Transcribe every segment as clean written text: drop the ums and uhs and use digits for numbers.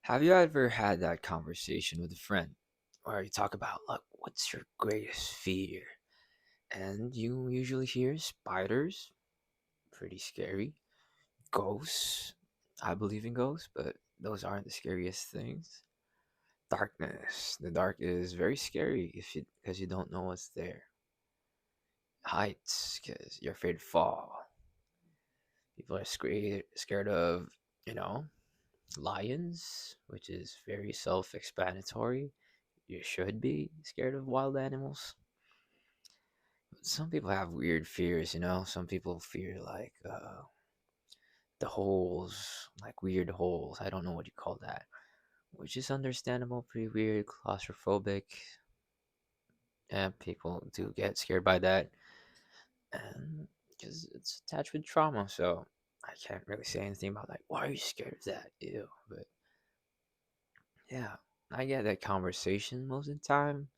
Have you ever had that conversation with a friend where you talk about, like, what's your greatest fear? And you usually hear spiders, pretty scary, ghosts. I believe in ghosts, but those aren't the scariest things. Darkness. The dark is very scary if you because you don't know what's there. Heights, because you're afraid to fall. People are scared of, you know, lions, which is very self-explanatory. You should be scared of wild animals. Some people have weird fears, Some people fear like the holes, like weird holes. I don't know what you call that, which is understandable. Pretty weird, claustrophobic. Yeah, people do get scared by that, and because it's attached with trauma. So I can't really say anything about like why are you scared of that? Ew. But yeah, I get that conversation most of the time.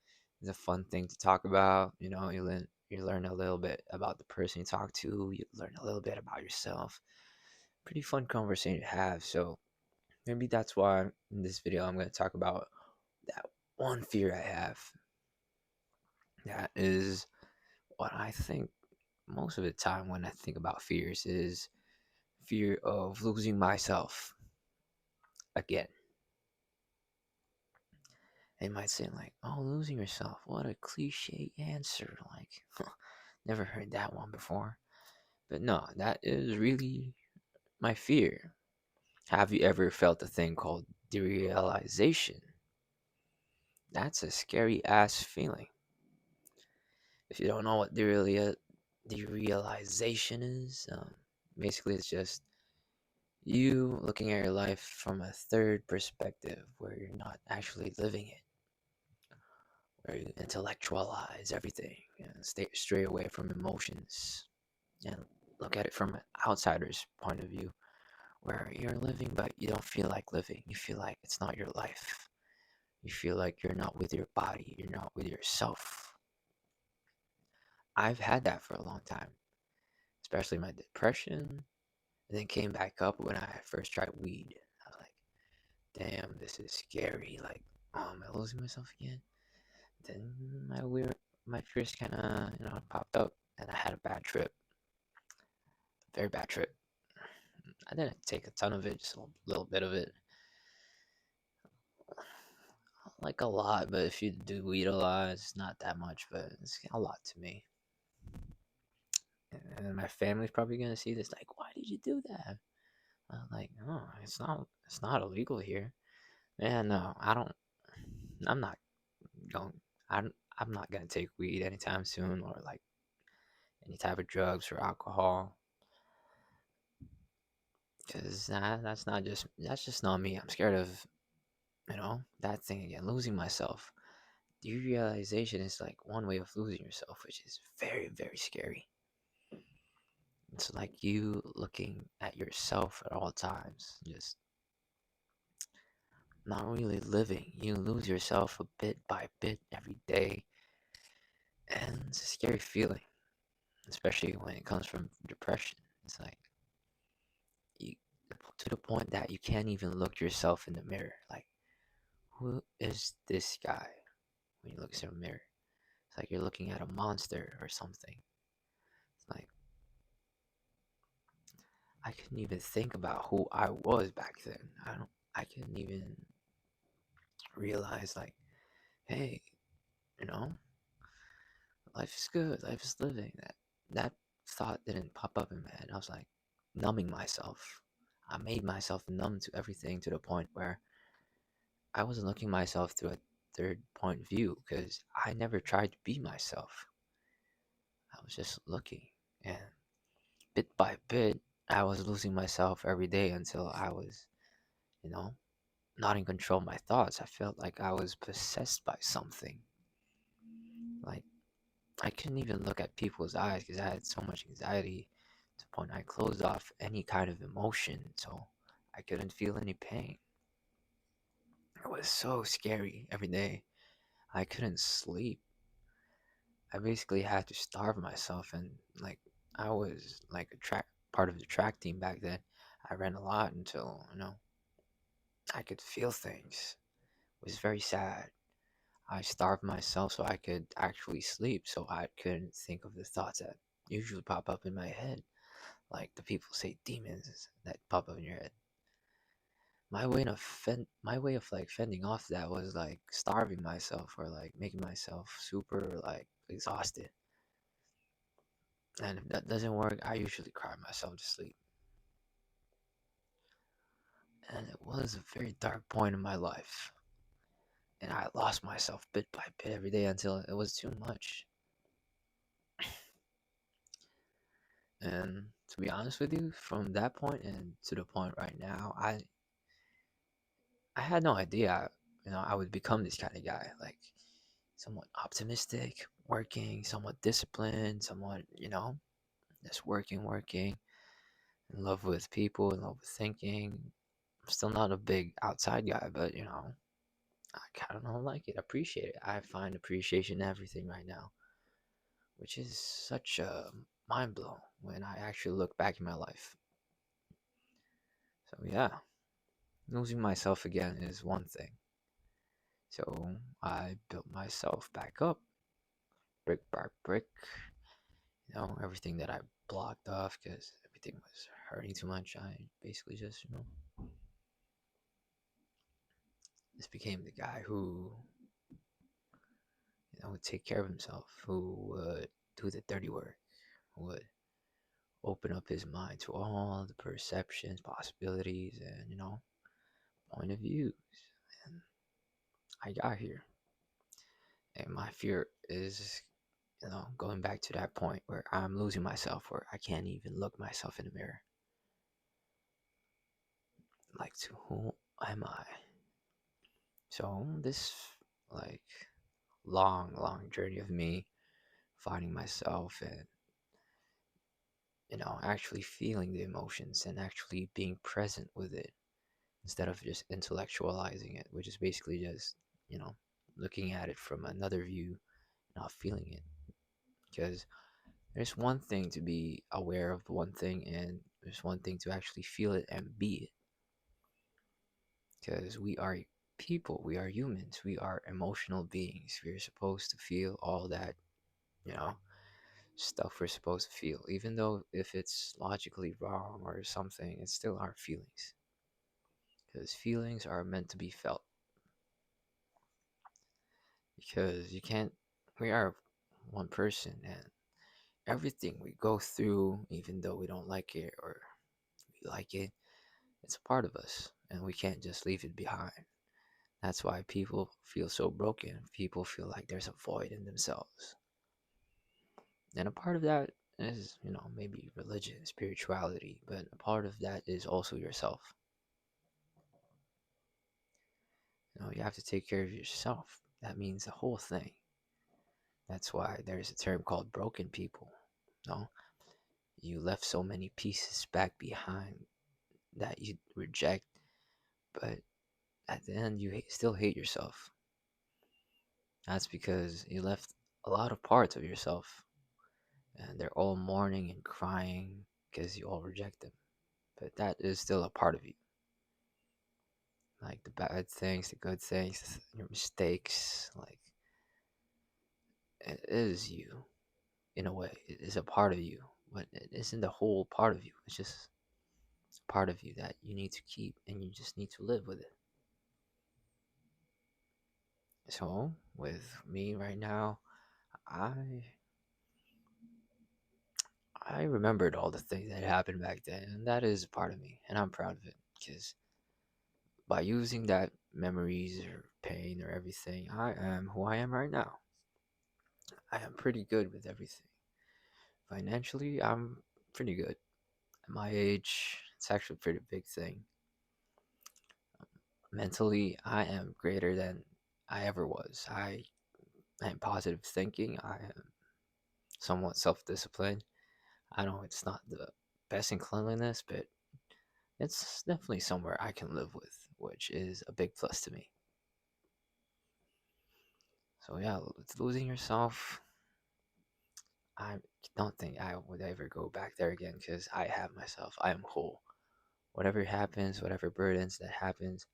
It's a fun thing to talk about. You learn a little bit about the person you talk to. You learn a little bit about yourself. Pretty fun conversation to have. So maybe that's why in this video I'm going to talk about that one fear I have. That is what I think most of the time when I think about fears is fear of losing myself again. They might say like, "Oh, losing yourself. What a cliche answer." Like, never heard that one before. But no, that is really my fear. Have you ever felt a thing called derealization? That's a scary ass feeling. If you don't know what derealization is, basically it's just you looking at your life from a third perspective where you're not actually living it, where you intellectualize everything and stray away from emotions and look at it from an outsider's point of view, where you're living but you don't feel like living. You feel like it's not your life. You feel like you're not with your body, you're not with yourself. I've had that for a long time, especially my depression. And then came back up when I first tried weed. I was like, damn, this is scary. Like, oh, am I losing myself again? Then my fears kind of, popped up, and I had a bad trip, very bad trip. I didn't take a ton of it, just a little bit of it, like a lot. But if you do weed a lot, it's not that much, but it's a lot to me. And my family's probably gonna see this, like, why did you do that? I'm like, oh, it's not illegal here. Man, no, I don't. I'm not going. I'm not gonna take weed anytime soon, or like any type of drugs or alcohol, because that's just not me. I'm scared of that thing again, losing myself. Derealization is like one way of losing yourself, which is very very scary. It's like you looking at yourself at all times, just not really living. You lose yourself a bit by bit every day, and it's a scary feeling, especially when it comes from depression. It's like you to the point that you can't even look yourself in the mirror. Like, who is this guy? When you look in the mirror, it's like you're looking at a monster or something. It's like I couldn't even think about who I was back then. I couldn't even realize like, hey, you know, life is good, life is living. That thought didn't pop up in my head. I was like numbing myself. I made myself numb to everything to the point where I wasn't looking myself through a third point view because I never tried to be myself. I was just looking, and bit by bit, I was losing myself every day until I was, you know, not in control of my thoughts. I felt like I was possessed by something. Like I couldn't even look at people's eyes because I had so much anxiety to the point I closed off any kind of emotion, so I couldn't feel any pain. It was so scary every day. I couldn't sleep. I basically had to starve myself, and like I was like a track part of the track team back then. I ran a lot until I could feel things. It was very sad. I starved myself so I could actually sleep, so I couldn't think of the thoughts that usually pop up in my head, like the people say demons that pop up in your head. My way of like fending off that was like starving myself or like making myself super like exhausted. And if that doesn't work, I usually cry myself to sleep. And it was a very dark point in my life. And I lost myself bit by bit every day until it was too much. And to be honest with you, from that point and to the point right now, I had no idea, I would become this kind of guy, like somewhat optimistic, working, somewhat disciplined, somewhat, just working, in love with people, in love with thinking. I'm still not a big outside guy, but I kind of like it, appreciate it. I find appreciation in everything right now, which is such a mind blow when I actually look back in my life. So yeah, losing myself again is one thing. So I built myself back up, brick by brick. Everything that I blocked off because everything was hurting too much. I basically just became the guy who, would take care of himself, who would do the dirty work, who would open up his mind to all the perceptions, possibilities, and point of views. And I got here, and my fear is, going back to that point where I'm losing myself, where I can't even look myself in the mirror. Like, to who am I? So this like long journey of me finding myself and actually feeling the emotions and actually being present with it instead of just intellectualizing it, which is basically just you know looking at it from another view, not feeling it. Because there's one thing to be aware of one thing, and there's one thing to actually feel it and be it. Because we are people, we are humans, we are emotional beings. We're supposed to feel all that, you know, stuff we're supposed to feel. Even though if it's logically wrong or something, it's still our feelings. Because feelings are meant to be felt. Because you can't, we are one person, and everything we go through, even though we don't like it or we like it, it's a part of us, and we can't just leave it behind. That's why people feel so broken. People feel like there's a void in themselves. And a part of that is, maybe religion, spirituality, but a part of that is also yourself. You have to take care of yourself. That means the whole thing. That's why there's a term called broken people. No, you left so many pieces back behind that you reject, but at the end you still hate yourself. That's because you left a lot of parts of yourself, and they're all mourning and crying because you all reject them. But that is still a part of you. Like the bad things, the good things, your mistakes, like it is you in a way. It is a part of you, but it isn't the whole part of you. It's just a part of you that you need to keep and you just need to live with it. So, with me right now, I I remembered all the things that happened back then, and that is a part of me, and I'm proud of it because by using that memories or pain or everything, I am who I am right now. I am pretty good with everything. Financially, I'm pretty good. At my age, it's actually a pretty big thing. Mentally, I am greater than I ever was. I am positive thinking. I am somewhat self disciplined. I know it's not the best in cleanliness, but it's definitely somewhere I can live with, which is a big plus to me. So yeah, with losing yourself, I don't think I would ever go back there again because I have myself. I am whole. Whatever happens, whatever burdens that happens,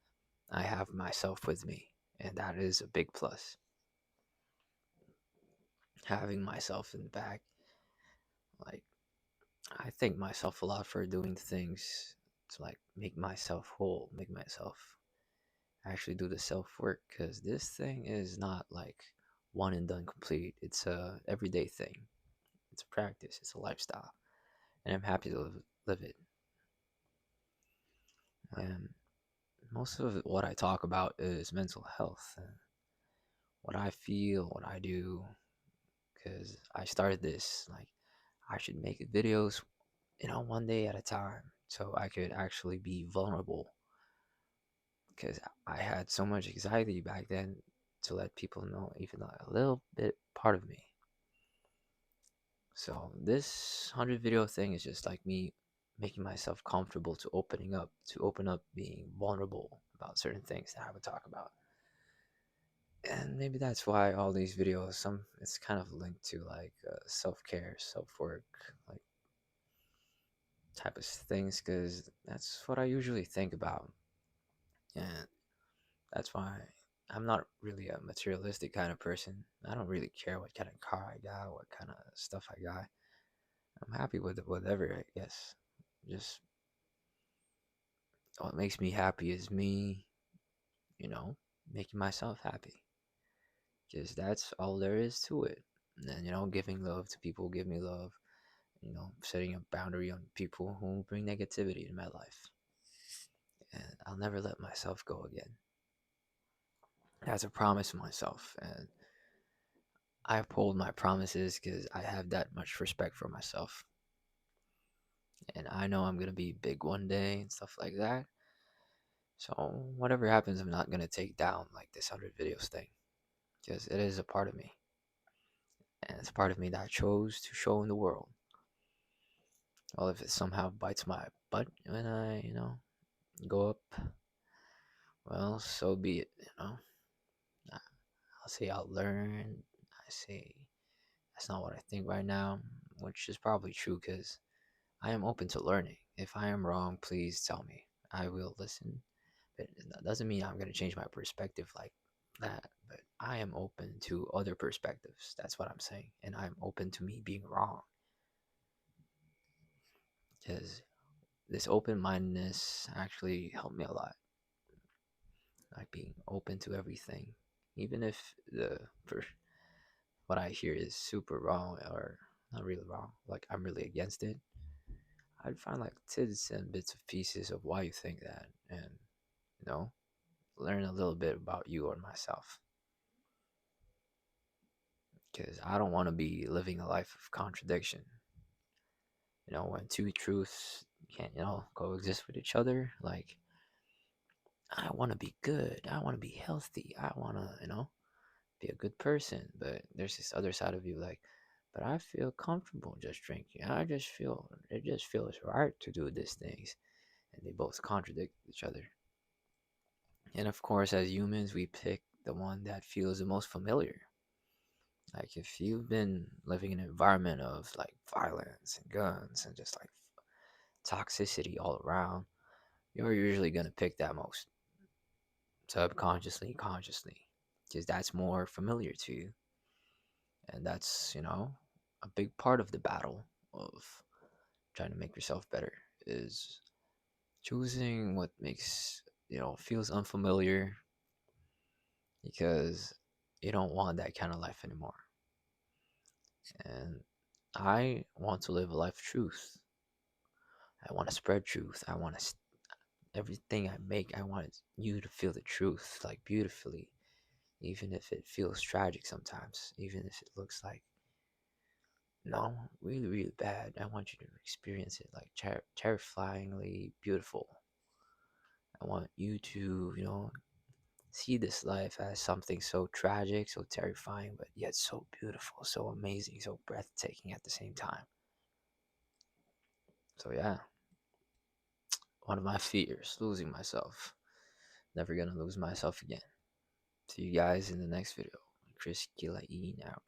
I have myself with me, and that is a big plus. Having myself in the back, like, I thank myself a lot for doing things to like make myself whole, make myself actually do the self work, because this thing is not like one and done complete. It's a everyday thing. It's a practice. It's a lifestyle, and I'm happy to live it. And most of what I talk about is mental health and what I feel, what I do, because I started this like I should make videos, one day at a time, so I could actually be vulnerable. Because I had so much anxiety back then to let people know even like a little bit part of me. So this 100 video thing is just like me making myself comfortable to open up being vulnerable about certain things that I would talk about. And maybe that's why all these videos, it's kind of linked to like self-care, self-work, like type of things, because that's what I usually think about. And that's why I'm not really a materialistic kind of person. I don't really care what kind of car I got, what kind of stuff I got. I'm happy with whatever, I guess. Just what makes me happy is me, you know, making myself happy. Because that's all there is to it. And then, giving love to people, give me love. Setting a boundary on people who bring negativity in my life. And I'll never let myself go again. That's a promise to myself. And I uphold my promises because I have that much respect for myself. And I know I'm going to be big one day and stuff like that. So, whatever happens, I'm not going to take down like this 100 videos thing. Because it is a part of me. And it's a part of me that I chose to show in the world. Well, if it somehow bites my butt when I, go up, well, so be it. I'll say I'll learn. I say that's not what I think right now, which is probably true because I am open to learning. If I am wrong, please tell me. I will listen. But that doesn't mean I'm going to change my perspective like that. But I am open to other perspectives. That's what I'm saying. And I'm open to me being wrong. Because this open mindedness actually helped me a lot. Like being open to everything. Even if what I hear is super wrong or not really wrong, like I'm really against it, I'd find like tidbits and bits of pieces of why you think that, and you know, learn a little bit about you or myself. Because I don't want to be living a life of contradiction. When two truths can't, coexist with each other. Like, I want to be good. I want to be healthy. I want to, be a good person. But there's this other side of you, like, but I feel comfortable just drinking. It just feels right to do these things. And they both contradict each other. And of course, as humans, we pick the one that feels the most familiar. Like if you've been living in an environment of like violence and guns and just like toxicity all around, you're usually gonna pick that most subconsciously, consciously, because that's more familiar to you, and that's a big part of the battle of trying to make yourself better is choosing what makes feels unfamiliar because you don't want that kind of life anymore. And I want to live a life of truth. I want to spread truth. Everything I make, I want you to feel the truth like beautifully, even if it feels tragic sometimes, even if it looks like no, really, really bad. I want you to experience it like terrifyingly beautiful. I want you to, see this life as something so tragic, so terrifying, but yet so beautiful, so amazing, so breathtaking at the same time. So yeah, one of my fears, losing myself. Never gonna lose myself again. See you guys in the next video. Chris Kilain out.